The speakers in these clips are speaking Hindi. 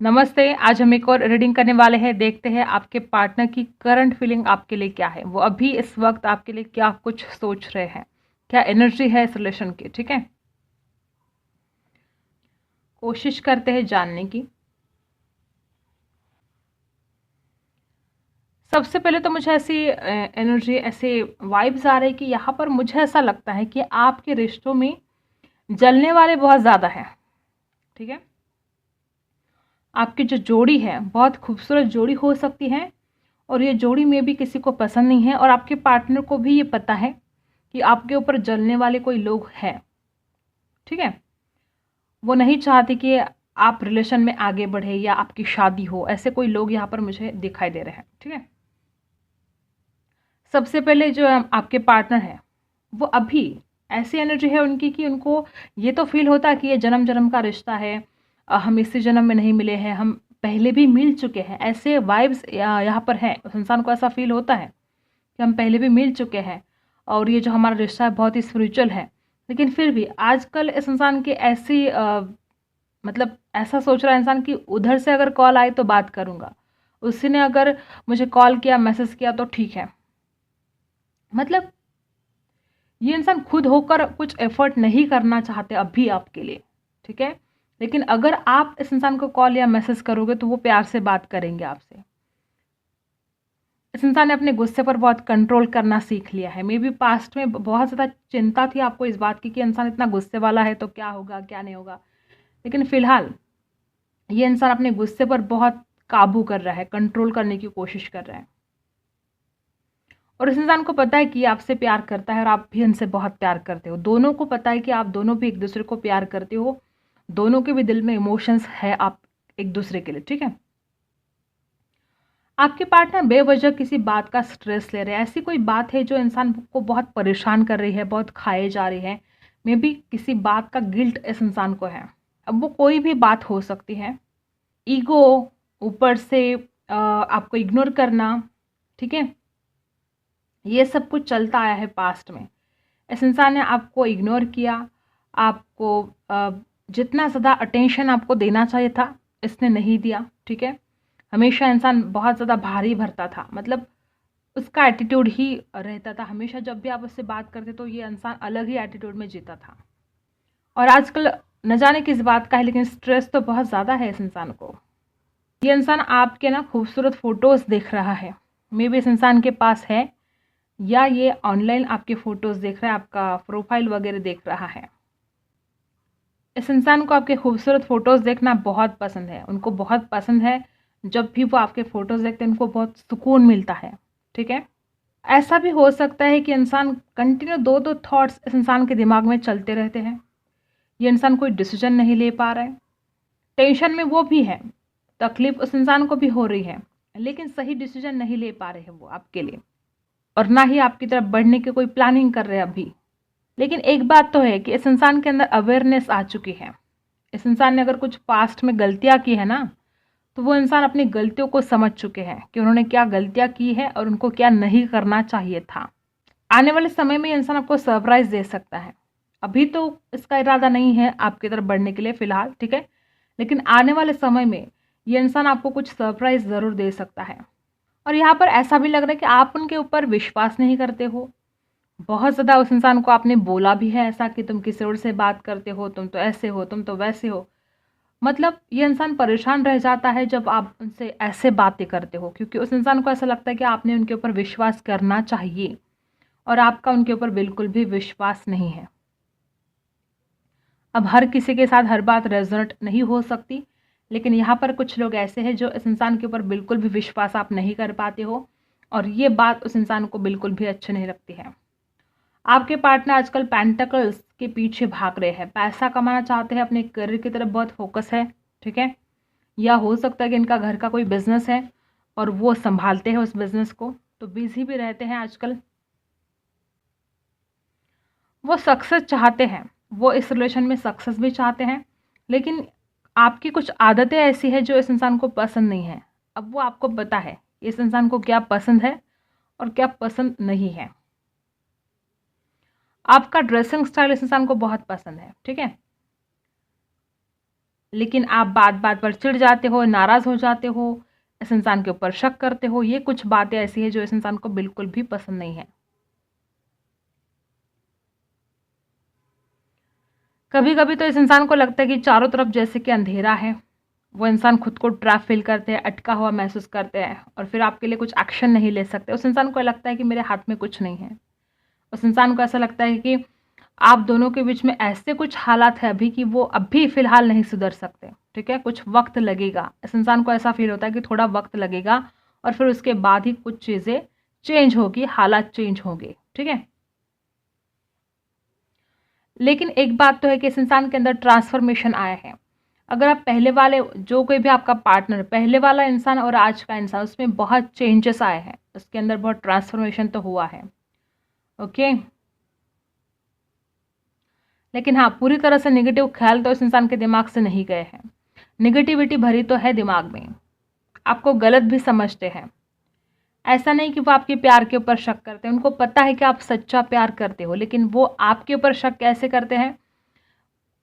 नमस्ते। आज हम एक और रीडिंग करने वाले हैं। देखते हैं आपके पार्टनर की करंट फीलिंग आपके लिए क्या है। वो अभी इस वक्त आपके लिए क्या कुछ सोच रहे हैं, क्या एनर्जी है इस रिलेशन की। ठीक है, कोशिश करते हैं जानने की। सबसे पहले तो मुझे ऐसी एनर्जी, ऐसे वाइब्स आ रही कि यहाँ पर मुझे ऐसा लगता है कि आपके रिश्तों में जलने वाले बहुत ज़्यादा हैं। ठीक है, आपकी जो जोड़ी है बहुत खूबसूरत जोड़ी हो सकती है और ये जोड़ी में भी किसी को पसंद नहीं है और आपके पार्टनर को भी ये पता है कि आपके ऊपर जलने वाले कोई लोग हैं। ठीक है, वो नहीं चाहते कि आप रिलेशन में आगे बढ़े या आपकी शादी हो। ऐसे कोई लोग यहाँ पर मुझे दिखाई दे रहे हैं। ठीक है, सबसे पहले जो आपके पार्टनर है वो अभी ऐसी एनर्जी है उनकी कि उनको ये तो फील होता है कि ये जन्म जन्म का रिश्ता है। हम इसी जन्म में नहीं मिले हैं, हम पहले भी मिल चुके हैं। ऐसे वाइब्स यहाँ पर हैं। उस इंसान को ऐसा फील होता है कि हम पहले भी मिल चुके हैं और ये जो हमारा रिश्ता है बहुत ही स्पिरिचुअल है। लेकिन फिर भी आजकल इस इंसान की ऐसी मतलब ऐसा सोच रहा है इंसान कि उधर से अगर कॉल आए तो बात करूँगा, उसी ने अगर मुझे कॉल किया, मैसेज किया तो ठीक है। मतलब ये इंसान खुद होकर कुछ एफर्ट नहीं करना चाहते अभी आपके लिए। ठीक है, लेकिन अगर आप इस इंसान को कॉल या मैसेज करोगे तो वो प्यार से बात करेंगे आपसे। इस इंसान ने अपने गुस्से पर बहुत कंट्रोल करना सीख लिया है। मे बी पास्ट में बहुत ज़्यादा चिंता थी आपको इस बात की कि इंसान इतना गुस्से वाला है तो क्या होगा क्या नहीं होगा। लेकिन फिलहाल ये इंसान अपने गुस्से पर बहुत काबू कर रहा है, कंट्रोल करने की कोशिश कर रहा है। और इस इंसान को पता है कि ये आपसे प्यार करता है और आप भी इनसे बहुत प्यार करते हो। दोनों को पता है कि आप दोनों भी एक दूसरे को प्यार करते हो। दोनों के भी दिल में इमोशंस है आप एक दूसरे के लिए। ठीक है, आपके पार्टनर बेवजह किसी बात का स्ट्रेस ले रहे हैं। ऐसी कोई बात है जो इंसान को बहुत परेशान कर रही है, बहुत खाए जा रही है। मे बी किसी बात का गिल्ट इस इंसान को है। अब वो कोई भी बात हो सकती है। ईगो, ऊपर से आपको इग्नोर करना। ठीक है, ये सब कुछ चलता आया है पास्ट में। इस इंसान ने आपको इग्नोर किया। आपको जितना ज़्यादा अटेंशन आपको देना चाहिए था इसने नहीं दिया। ठीक है, हमेशा इंसान बहुत ज़्यादा भारी भरता था। मतलब उसका एटीट्यूड ही रहता था हमेशा। जब भी आप उससे बात करते तो ये इंसान अलग ही एटीट्यूड में जीता था। और आजकल न जाने किस बात का है, लेकिन स्ट्रेस तो बहुत ज़्यादा है इस इंसान को। ये इंसान आपके ना खूबसूरत फ़ोटोज़ देख रहा है। मे बी इस इंसान के पास है या ये ऑनलाइन आपके फ़ोटोज़ देख रहा है, आपका प्रोफाइल वगैरह देख रहा है। इस इंसान को आपके खूबसूरत फ़ोटोज़ देखना बहुत पसंद है। उनको बहुत पसंद है, जब भी वो आपके फ़ोटोज़ देखते हैं उनको बहुत सुकून मिलता है। ठीक है, ऐसा भी हो सकता है कि इंसान कंटिन्यू दो दो थॉट्स इस इंसान के दिमाग में चलते रहते हैं। ये इंसान कोई डिसीजन नहीं ले पा रहा है। टेंशन में वो भी है, तकलीफ़ उस इंसान को भी हो रही है, लेकिन सही डिसीजन नहीं ले पा रहे हैं वो आपके लिए। और ना ही आपकी तरफ बढ़ने की कोई प्लानिंग कर रहे हैं अभी। लेकिन एक बात तो है कि इस इंसान के अंदर अवेयरनेस आ चुकी है। इस इंसान ने अगर कुछ पास्ट में गलतियाँ की है ना, तो वो इंसान अपनी गलतियों को समझ चुके हैं कि उन्होंने क्या गलतियाँ की है और उनको क्या नहीं करना चाहिए था। आने वाले समय में ये इंसान आपको सरप्राइज़ दे सकता है। अभी तो इसका इरादा नहीं है आपकी तरफ बढ़ने के लिए फ़िलहाल। ठीक है, लेकिन आने वाले समय में ये इंसान आपको कुछ सरप्राइज़ ज़रूर दे सकता है। और यहाँ पर ऐसा भी लग रहा है कि आप उनके ऊपर विश्वास नहीं करते हो। बहुत ज़्यादा उस इंसान को आपने बोला भी है ऐसा कि तुम किसी और से बात करते हो, तुम तो ऐसे हो, तुम तो वैसे हो। मतलब ये इंसान परेशान रह जाता है जब आप उनसे ऐसे बातें करते हो, क्योंकि उस इंसान को ऐसा लगता है कि आपने उनके ऊपर विश्वास करना चाहिए और आपका उनके ऊपर बिल्कुल भी विश्वास नहीं है। अब हर किसी के साथ हर बात रेजोनेट नहीं हो सकती, लेकिन यहाँ पर कुछ लोग ऐसे हैं जो इस इंसान के ऊपर बिल्कुल भी विश्वास आप नहीं कर पाते हो और ये बात उस इंसान को बिल्कुल भी अच्छी नहीं लगती है। आपके पार्टनर आजकल पेंटिकल्स के पीछे भाग रहे हैं, पैसा कमाना चाहते हैं, अपने करियर की तरफ बहुत फोकस है। ठीक है, या हो सकता है कि इनका घर का कोई बिजनेस है और वो संभालते हैं उस बिजनेस को, तो बिजी भी रहते हैं आजकल। वो सक्सेस चाहते हैं, वो इस रिलेशन में सक्सेस भी चाहते हैं, लेकिन आपकी कुछ आदतें ऐसी है जो इस इंसान को पसंद नहीं है। अब वो आपको पता है इस इंसान को क्या पसंद है और क्या पसंद नहीं है। आपका ड्रेसिंग स्टाइल इस इंसान को बहुत पसंद है। ठीक है, लेकिन आप बात बात पर चिढ़ जाते हो, नाराज़ हो जाते हो, इस इंसान के ऊपर शक करते हो। ये कुछ बातें ऐसी हैं जो इस इंसान को बिल्कुल भी पसंद नहीं है। कभी कभी तो इस इंसान को लगता है कि चारों तरफ जैसे कि अंधेरा है। वो इंसान खुद को ट्रैप फील करते हैं, अटका हुआ महसूस करते हैं और फिर आपके लिए कुछ एक्शन नहीं ले सकते। उस इंसान को लगता है कि मेरे हाथ में कुछ नहीं है। उस इंसान को ऐसा लगता है कि आप दोनों के बीच में ऐसे कुछ हालात है अभी कि वो अभी फ़िलहाल नहीं सुधर सकते, ठीक है? कुछ वक़्त लगेगा। इस इंसान को ऐसा फ़ील होता है कि थोड़ा वक़्त लगेगा और फिर उसके बाद ही कुछ चीज़ें चेंज होगी, हालात चेंज होंगे, ठीक है? लेकिन एक बात तो है कि इस इंसान के अंदर ट्रांसफ़ॉर्मेशन आया है। अगर आप पहले वाले जो कोई भी आपका पार्टनर, पहले वाला इंसान और आज का इंसान, उसमें बहुत चेंजेस आए हैं। उसके अंदर बहुत ट्रांसफ़ॉर्मेशन तो हुआ है, ओके? लेकिन हाँ, पूरी तरह से नेगेटिव ख्याल तो इस इंसान के दिमाग से नहीं गए हैं। नेगेटिविटी भरी तो है दिमाग में, आपको गलत भी समझते हैं। ऐसा नहीं कि वो आपके प्यार के ऊपर शक करते हैं, उनको पता है कि आप सच्चा प्यार करते हो, लेकिन वो आपके ऊपर शक कैसे करते हैं?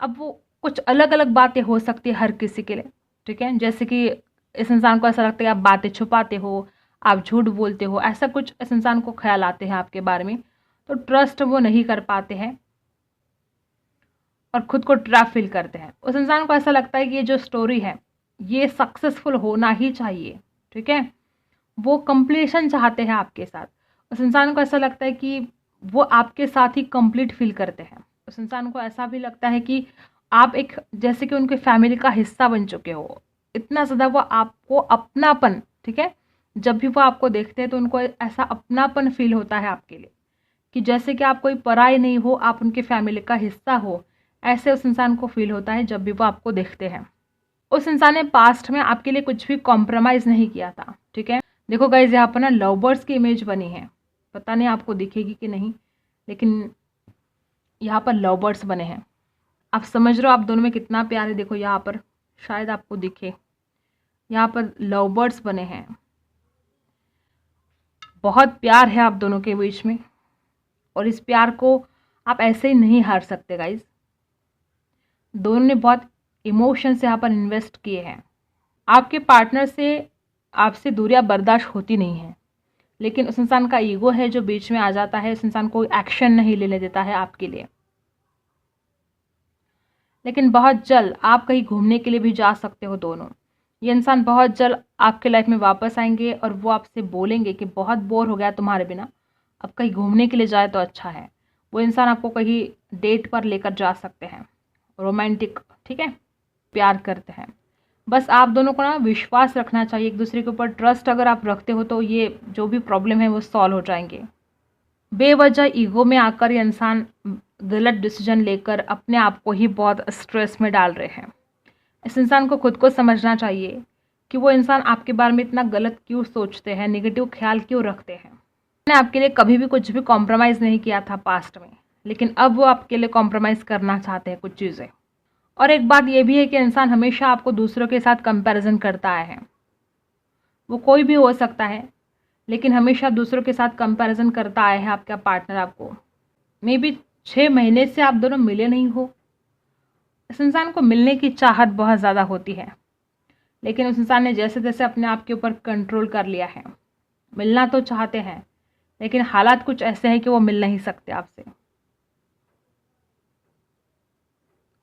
अब वो कुछ अलग-अलग बातें हो सकती है हर किसी के लिए, ठीक है? जैसे कि इस इंसान को ऐसा लगता है कि आप बातें छुपाते हो, आप झूठ बोलते हो, ऐसा कुछ इस इंसान को ख़्याल आते हैं आपके बारे में, तो ट्रस्ट वो नहीं कर पाते हैं और खुद को ट्रैप फ़ील करते हैं। उस इंसान को ऐसा लगता है कि ये जो स्टोरी है, ये सक्सेसफुल होना ही चाहिए, ठीक है? वो कंप्लीशन चाहते हैं आपके साथ। उस इंसान को ऐसा लगता है कि वो आपके साथ ही कंप्लीट फ़ील करते हैं। उस इंसान को ऐसा भी लगता है कि आप एक जैसे कि उनके फैमिली का हिस्सा बन चुके हो। इतना ज़्यादा वो आपको अपनापन, ठीक है? जब भी वो आपको देखते हैं तो उनको ऐसा अपनापन फ़ील होता है आपके लिए कि जैसे कि आप कोई पराये नहीं हो, आप उनके फैमिली का हिस्सा हो। ऐसे उस इंसान को फ़ील होता है जब भी वो आपको देखते हैं। उस इंसान ने पास्ट में आपके लिए कुछ भी कॉम्प्रोमाइज़ नहीं किया था, ठीक है? देखो गाइज़, यहाँ पर ना लव बर्ड्स की इमेज बनी है। पता नहीं आपको दिखेगी कि नहीं, लेकिन यहाँ पर लव बर्ड्स बने हैं। आप समझ रहे हो आप दोनों में कितना प्यार है? देखो यहाँ पर, शायद आपको दिखे, यहाँ पर लव बर्ड्स बने हैं। बहुत प्यार है आप दोनों के बीच में और इस प्यार को आप ऐसे ही नहीं हार सकते गाइज़। दोनों ने बहुत इमोशंस यहाँ पर इन्वेस्ट किए हैं। आपके पार्टनर से आपसे दूरियां बर्दाश्त होती नहीं हैं, लेकिन उस इंसान का ईगो है जो बीच में आ जाता है, उस इंसान को एक्शन नहीं लेने देता है आपके लिए। लेकिन बहुत जल्द आप कहीं घूमने के लिए भी जा सकते हो दोनों। ये इंसान बहुत जल्द आपके लाइफ में वापस आएंगे और वो आपसे बोलेंगे कि बहुत बोर हो गया तुम्हारे बिना, अब कहीं घूमने के लिए जाए तो अच्छा है। वो इंसान आपको कहीं डेट पर लेकर जा सकते हैं, रोमांटिक, ठीक है? प्यार करते हैं। बस आप दोनों को ना विश्वास रखना चाहिए एक दूसरे के ऊपर। ट्रस्ट अगर आप रखते हो तो ये जो भी प्रॉब्लम है वो सॉल्व हो जाएंगे। बेवजह ईगो में आकर ये इंसान गलत डिसीजन लेकर अपने आप को ही बहुत स्ट्रेस में डाल रहे हैं। इस इंसान को खुद को समझना चाहिए कि वो इंसान आपके बारे में इतना गलत क्यों सोचते हैं, नेगेटिव ख्याल क्यों रखते हैं। मैंने आपके लिए कभी भी कुछ भी कॉम्प्रोमाइज़ नहीं किया था पास्ट में, लेकिन अब वो आपके लिए कॉम्प्रोमाइज़ करना चाहते हैं कुछ चीज़ें। और एक बात ये भी है कि इंसान हमेशा आपको दूसरों के साथ कंपैरिजन करता आया है। वो कोई भी हो सकता है, लेकिन हमेशा दूसरों के साथ कंपैरिजन करता आया है आपका पार्टनर आपको। मे बी 6 महीने से आप दोनों मिले नहीं हो। इस इंसान को मिलने की चाहत बहुत ज़्यादा होती है, लेकिन उस इंसान ने जैसे जैसे अपने आप के ऊपर कंट्रोल कर लिया है। मिलना तो चाहते हैं, लेकिन हालात कुछ ऐसे हैं कि वो मिल नहीं सकते आपसे।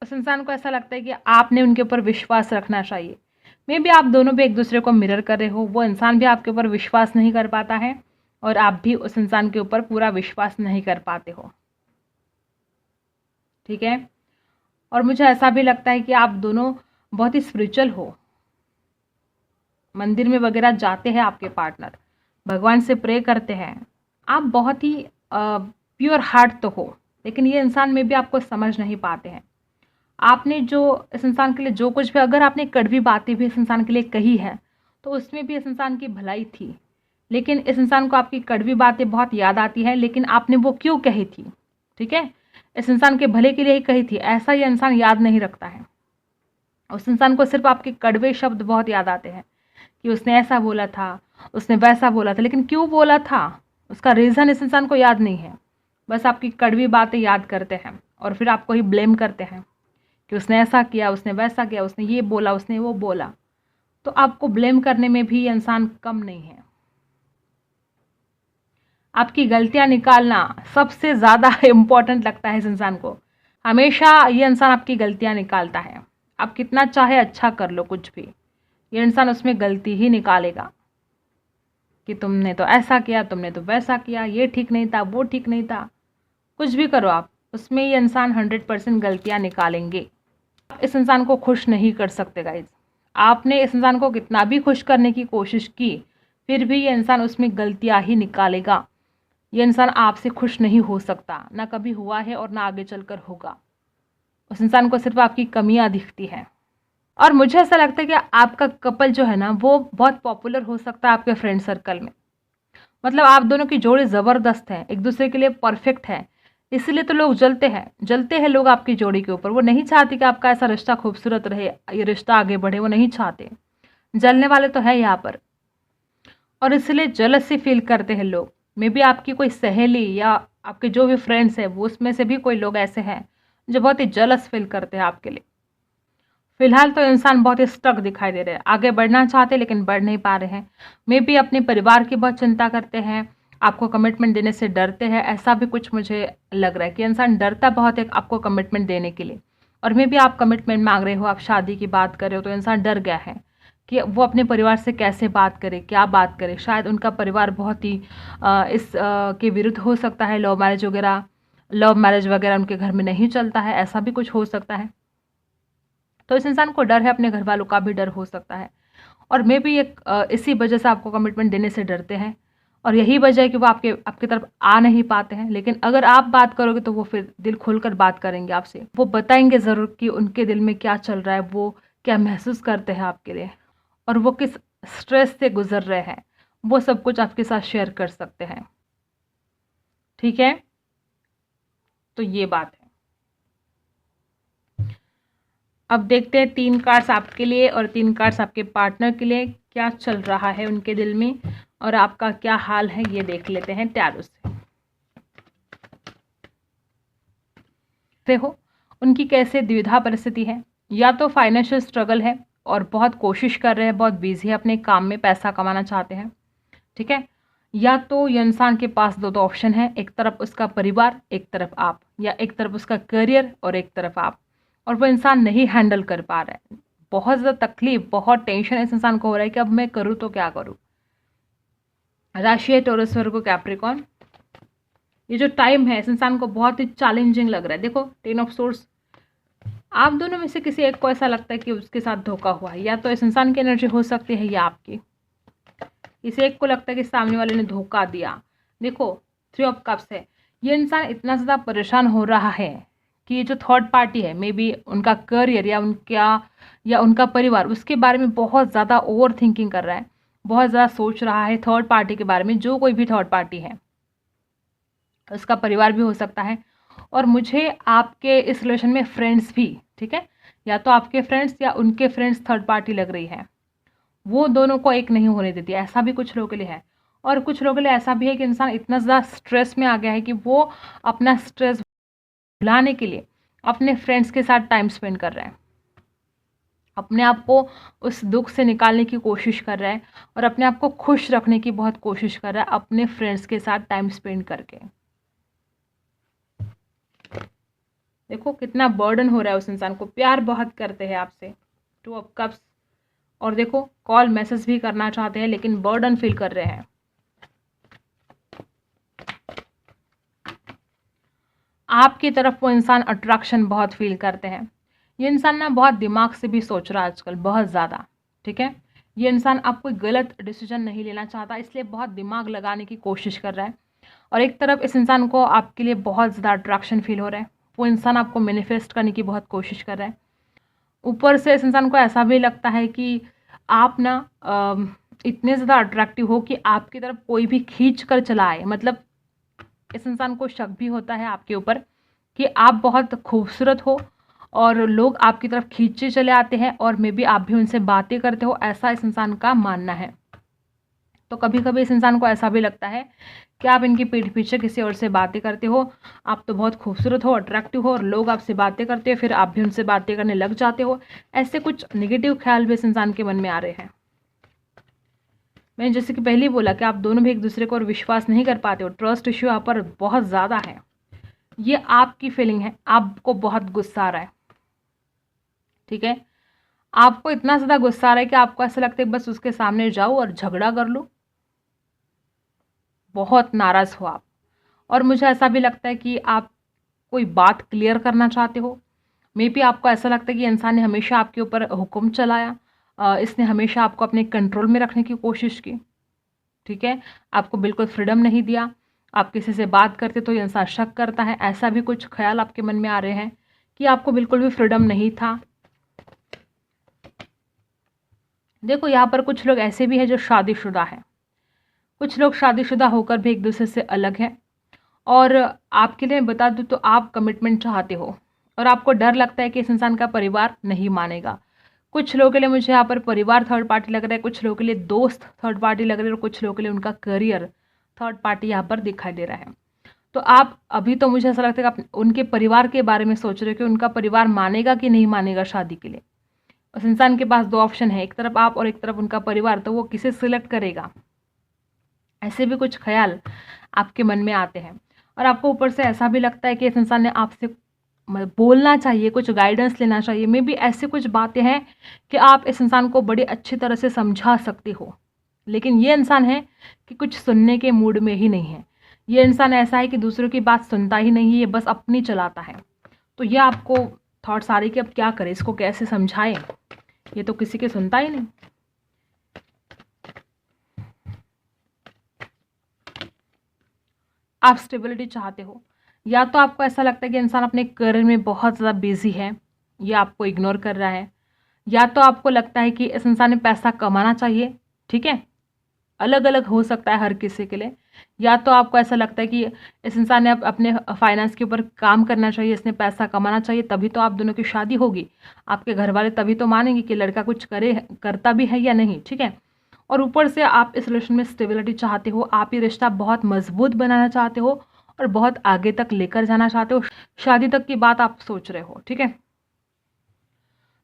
उस इंसान को ऐसा लगता है कि आपने उनके ऊपर विश्वास रखना चाहिए। मे बी आप दोनों भी एक दूसरे को मिरर कर रहे हो। वो इंसान भी आपके ऊपर विश्वास नहीं कर पाता है और आप भी उस इंसान के ऊपर पूरा विश्वास नहीं कर पाते हो, ठीक है? और मुझे ऐसा भी लगता है कि आप दोनों बहुत ही स्पिरिचुअल हो। मंदिर में वगैरह जाते हैं आपके पार्टनर, भगवान से प्रे करते हैं। आप बहुत ही प्योर हार्ट तो हो, लेकिन ये इंसान में भी आपको समझ नहीं पाते हैं। आपने जो इस इंसान के लिए जो कुछ भी, अगर आपने कड़वी बातें भी इस इंसान के लिए कही है, तो उसमें भी इस इंसान की भलाई थी। लेकिन इस इंसान को आपकी कड़वी बातें बहुत याद आती हैं, लेकिन आपने वो क्यों कही थी, ठीक है? इस इंसान के भले के लिए ही कही थी, ऐसा ये इंसान याद नहीं रखता है। उस इंसान को सिर्फ आपके कड़वे शब्द बहुत याद आते हैं कि उसने ऐसा बोला था, उसने वैसा बोला था, लेकिन क्यों बोला था उसका रीज़न इस इंसान को याद नहीं है। बस आपकी कड़वी बातें याद करते हैं और फिर आपको ही ब्लेम करते हैं कि उसने ऐसा किया, उसने वैसा किया, उसने ये बोला, उसने वो बोला, तो आपको ब्लेम करने में भी ये इंसान कम नहीं है। आपकी गलतियां निकालना सबसे ज़्यादा इम्पोर्टेंट लगता है इस इंसान को। हमेशा ये इंसान आपकी गलतियां निकालता है। आप कितना चाहे अच्छा कर लो कुछ भी, ये इंसान उसमें गलती ही निकालेगा कि तुमने तो ऐसा किया, तुमने तो वैसा किया, ये ठीक नहीं था, वो ठीक नहीं था। कुछ भी करो आप, उसमें ये इंसान 100% गलतियां निकालेंगे। आप इस इंसान को खुश नहीं कर सकते गाइज। आपने इस इंसान को कितना भी खुश करने की कोशिश की, फिर भी ये इंसान उसमें गलतियां ही निकालेगा। ये इंसान आपसे खुश नहीं हो सकता, ना कभी हुआ है और ना आगे चलकर होगा। उस इंसान को सिर्फ आपकी कमियां दिखती हैं। और मुझे ऐसा लगता है कि आपका कपल जो है ना, वो बहुत पॉपुलर हो सकता है आपके फ्रेंड सर्कल में। मतलब आप दोनों की जोड़ी ज़बरदस्त है, एक दूसरे के लिए परफेक्ट है। इसलिए तो लोग जलते हैं लोग आपकी जोड़ी के ऊपर। वो नहीं चाहते कि आपका ऐसा रिश्ता खूबसूरत रहे, ये रिश्ता आगे बढ़े, वो नहीं चाहते। जलने वाले तो है यहाँ पर, और इसलिए जेलसी फील करते हैं लोग। मे बी आपकी कोई सहेली या आपके जो भी फ्रेंड्स हैं, वो उसमें से भी कोई लोग ऐसे हैं जो बहुत ही जेलस फील करते हैं आपके लिए। फिलहाल तो इंसान बहुत ही स्टक दिखाई दे रहे हैं, आगे बढ़ना चाहते हैं लेकिन बढ़ नहीं पा रहे हैं। मे बी अपने परिवार की बहुत चिंता करते हैं, आपको कमिटमेंट देने से डरते हैं। ऐसा भी कुछ मुझे लग रहा है कि इंसान डरता बहुत है आपको कमिटमेंट देने के लिए। और मे बी आप कमिटमेंट मांग रहे हो, आप शादी की बात कर रहे हो, तो इंसान डर गया है कि वो अपने परिवार से कैसे बात करे, क्या बात करे। शायद उनका परिवार बहुत ही के विरुद्ध हो सकता है। लव मैरिज वगैरह उनके घर में नहीं चलता है, ऐसा भी कुछ हो सकता है। तो इस इंसान को डर है, अपने घर वालों का भी डर हो सकता है। और मे बी इसी वजह से आपको कमिटमेंट देने से डरते हैं, और यही वजह है कि वो आपकी तरफ आ नहीं पाते हैं। लेकिन अगर आप बात करोगे तो वो फिर दिल खोलकर बात करेंगे आपसे। वो बताएंगे ज़रूर कि उनके दिल में क्या चल रहा है, वो क्या महसूस करते हैं आपके लिए, और वो किस स्ट्रेस से गुजर रहे हैं। वो सब कुछ आपके साथ शेयर कर सकते हैं। ठीक है, तो ये बात है। अब देखते हैं 3 कार्ड्स आपके लिए और 3 कार्ड्स आपके पार्टनर के लिए, क्या चल रहा है उनके दिल में और आपका क्या हाल है, ये देख लेते हैं टैरो से। देखो उनकी कैसे द्विधा परिस्थिति है। या तो फाइनेंशियल स्ट्रगल है और बहुत कोशिश कर रहे हैं, बहुत बिजी है अपने काम में, पैसा कमाना चाहते हैं। ठीक है, या तो ये इंसान के पास दो ऑप्शन है, एक तरफ उसका परिवार, एक तरफ आप, या एक तरफ उसका करियर और एक तरफ आप। और वो इंसान नहीं हैंडल कर पा रहा है, बहुत ज़्यादा तकलीफ, बहुत टेंशन इस इंसान को हो रहा है कि अब मैं करूँ तो क्या करूँ। राशि है टॉरस, वर्गो, कैप्रिकॉर्न। ये जो टाइम है इस इंसान को बहुत ही चैलेंजिंग लग रहा है। देखो 10 ऑफ सोर्स, आप दोनों में से किसी एक को ऐसा लगता है कि उसके साथ धोखा हुआ है। या तो इस इंसान की एनर्जी हो सकती है या आपकी। किसी एक को लगता है कि सामने वाले ने धोखा दिया। देखो 3 ऑफ कप्स है। ये इंसान इतना ज़्यादा परेशान हो रहा है कि जो थर्ड पार्टी है, मे बी उनका करियर या उनका परिवार, उसके बारे में बहुत ज़्यादा ओवर थिंकिंग कर रहा है, बहुत ज़्यादा सोच रहा है थर्ड पार्टी के बारे में। जो कोई भी थर्ड पार्टी है, उसका परिवार भी हो सकता है। और मुझे आपके इस रिलेशन में फ्रेंड्स भी, ठीक है, या तो आपके फ्रेंड्स या उनके फ्रेंड्स थर्ड पार्टी लग रही है। वो दोनों को एक नहीं होने देती, ऐसा भी कुछ लोगों के लिए है। और कुछ लोगों के लिए ऐसा भी है कि इंसान इतना ज़्यादा स्ट्रेस में आ गया है कि वो अपना स्ट्रेस भुलाने के लिए अपने फ्रेंड्स के साथ टाइम स्पेंड कर रहा है, अपने आप को उस दुख से निकालने की कोशिश कर रहा है और अपने आप को खुश रखने की बहुत कोशिश कर रहा है अपने फ्रेंड्स के साथ टाइम स्पेंड करके। देखो कितना बर्डन हो रहा है उस इंसान को, प्यार बहुत करते हैं आपसे, 2 ऑफ कप्स। और देखो कॉल मैसेज भी करना चाहते हैं लेकिन बर्डन फील कर रहे हैं। आपकी तरफ वो इंसान अट्रैक्शन बहुत फील करते हैं। ये इंसान ना बहुत दिमाग से भी सोच रहा है आजकल, बहुत ज़्यादा। ठीक है, ये इंसान आप कोई गलत डिसीजन नहीं लेना चाहता, इसलिए बहुत दिमाग लगाने की कोशिश कर रहा है। और एक तरफ इस इंसान को आपके लिए बहुत ज़्यादा अट्रैक्शन फील हो रहा है, वो इंसान आपको मैनिफेस्ट करने की बहुत कोशिश कर रहा है। ऊपर से इस इंसान को ऐसा भी लगता है कि आप ना इतने ज़्यादा अट्रैक्टिव हो कि आपकी तरफ कोई भी खींच कर चला आए। मतलब इस इंसान को शक भी होता है आपके ऊपर कि आप बहुत खूबसूरत हो और लोग आपकी तरफ खींचे चले आते हैं, और मे बी आप भी उनसे बातें करते हो, ऐसा इस इंसान का मानना है। तो कभी कभी इस इंसान को ऐसा भी लगता है कि आप इनकी पीठ पीछे किसी और से बातें करते हो, आप तो बहुत खूबसूरत हो, अट्रैक्टिव हो, और लोग आपसे बातें करते हो, फिर आप भी उनसे बातें करने लग जाते हो। ऐसे कुछ निगेटिव ख्याल भी इस इंसान के मन में आ रहे हैं। मैंने जैसे कि पहले ही बोला कि आप दोनों भी एक दूसरे को और विश्वास नहीं कर पाते हो, ट्रस्ट इश्यू यहाँ पर बहुत ज़्यादा है। ये आपकी फीलिंग है, आपको बहुत गुस्सा आ रहा है, ठीक है। आपको इतना ज़्यादा गुस्सा आ रहा है कि आपको ऐसा लगता है बस उसके सामने जाओ और झगड़ा कर लो, बहुत नाराज़ हो आप। और मुझे ऐसा भी लगता है कि आप कोई बात क्लियर करना चाहते हो। मे बी आपको ऐसा लगता है कि इंसान ने हमेशा आपके ऊपर हुक्म चलाया, इसने हमेशा आपको अपने कंट्रोल में रखने की कोशिश की, ठीक है। आपको बिल्कुल फ्रीडम नहीं दिया, आप किसी से बात करते तो ये इंसान शक करता है। ऐसा भी कुछ ख्याल आपके मन में आ रहे हैं कि आपको बिल्कुल भी फ्रीडम नहीं था। देखो यहाँ पर कुछ लोग ऐसे भी हैं जो शादीशुदा हैं, कुछ लोग शादीशुदा होकर भी एक दूसरे से अलग हैं। और आपके लिए मैं बता दूँ तो आप कमिटमेंट चाहते हो और आपको डर लगता है कि इस इंसान का परिवार नहीं मानेगा। कुछ लोगों के लिए मुझे यहाँ पर परिवार थर्ड पार्टी लग रहा है, कुछ लोगों के लिए दोस्त थर्ड पार्टी लग रही है, और कुछ लोगों के लिए उनका करियर थर्ड पार्टी यहाँ पर दिखाई दे रहा है। तो आप अभी तो मुझे ऐसा लगता है कि आप उनके परिवार के बारे में सोच रहे हो कि उनका परिवार मानेगा कि नहीं मानेगा शादी के लिए। उस इंसान के पास दो ऑप्शन है, एक तरफ आप और एक तरफ उनका परिवार, तो वो किसे सिलेक्ट करेगा। ऐसे भी कुछ ख्याल आपके मन में आते हैं। और आपको ऊपर से ऐसा भी लगता है कि इस इंसान ने आपसे बोलना चाहिए, कुछ गाइडेंस लेना चाहिए। मे बी ऐसे कुछ बातें हैं कि आप इस इंसान को बड़ी अच्छी तरह से समझा सकते हो, लेकिन ये इंसान है कि कुछ सुनने के मूड में ही नहीं है। ये इंसान ऐसा है कि दूसरों की बात सुनता ही नहीं है, ये बस अपनी चलाता है। तो ये आपको थॉट्स आ रही कि अब क्या करें, इसको कैसे समझाएं, ये तो किसी की सुनता ही नहीं। आप स्टेबिलिटी चाहते हो, या तो आपको ऐसा लगता है कि इंसान अपने करियर में बहुत ज़्यादा बिजी है, ये आपको इग्नोर कर रहा है, या तो आपको लगता है कि इस इंसान ने पैसा कमाना चाहिए, ठीक है, अलग अलग हो सकता है हर किसी के लिए। या तो आपको ऐसा लगता है कि इस इंसान ने अपने फाइनेंस के ऊपर काम करना चाहिए, इसने पैसा कमाना चाहिए, तभी तो आप दोनों की शादी होगी। आपके घर वाले तभी तो मानेंगे कि लड़का कुछ करता भी है या नहीं, ठीक है। और ऊपर से आप इस रिलेशन में स्टेबिलिटी चाहते हो, आप ये रिश्ता बहुत मजबूत बनाना चाहते हो और बहुत आगे तक लेकर जाना चाहते हो, शादी तक की बात आप सोच रहे हो, ठीक है।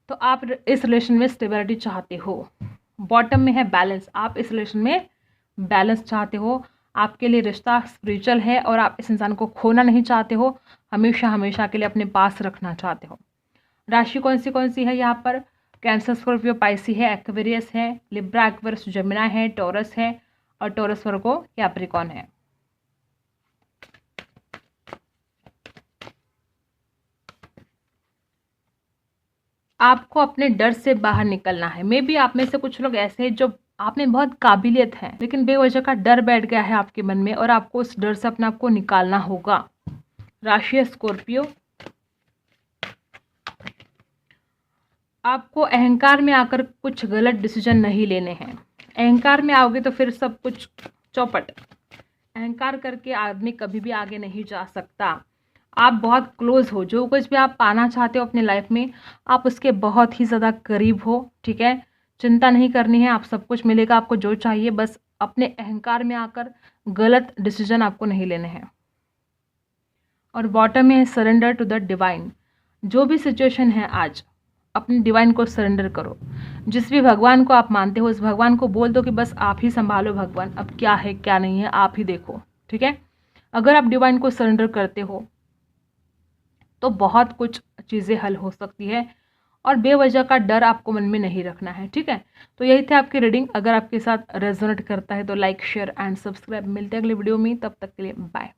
तो आप इस रिलेशन में स्टेबिलिटी चाहते हो। बॉटम में है बैलेंस, आप इस रिलेशन में बैलेंस चाहते हो। आपके लिए रिश्ता स्पिरिचुअल है और आप इस इंसान को खोना नहीं चाहते हो, हमेशा हमेशा के लिए अपने पास रखना चाहते हो। राशि कौन सी है यहाँ पर, कैंसर, स्कॉर्पियो, पाइसी है, एक्वेरियस है, लिब्रा, एक्वेरियस, जमिना है, टॉरस है, और टॉरस वर्गो, कैप्रिकॉर्न है। आपको अपने डर से बाहर निकलना है। मे बी आप में से कुछ लोग ऐसे हैं जो आप में बहुत काबिलियत है, लेकिन बेवजह का डर बैठ गया है आपके मन में और आपको उस डर से अपने आप को निकालना होगा। राशि है स्कॉर्पियो। आपको अहंकार में आकर कुछ गलत डिसीजन नहीं लेने हैं। अहंकार में आओगे तो फिर सब कुछ चौपट। अहंकार करके आदमी कभी भी आगे नहीं जा सकता। आप बहुत क्लोज हो, जो कुछ भी आप पाना चाहते हो अपने लाइफ में, आप उसके बहुत ही ज़्यादा करीब हो, ठीक है। चिंता नहीं करनी है, आप सब कुछ मिलेगा आपको जो चाहिए, बस अपने अहंकार में आकर गलत डिसीजन आपको नहीं लेने हैं। और बॉटम में है सरेंडर टू द डिवाइन। जो भी सिचुएशन है आज, अपने डिवाइन को सरेंडर करो। जिस भी भगवान को आप मानते हो उस भगवान को बोल दो कि बस आप ही संभालो भगवान, अब क्या है क्या नहीं है आप ही देखो, ठीक है। अगर आप डिवाइन को सरेंडर करते हो तो बहुत कुछ चीज़ें हल हो सकती है और बेवजह का डर आपको मन में नहीं रखना है, ठीक है। तो यही थे आपकी रीडिंग। अगर आपके साथ रेजोनेट करता है तो लाइक, शेयर एंड सब्सक्राइब। मिलते हैं अगले वीडियो में, तब तक के लिए बाय।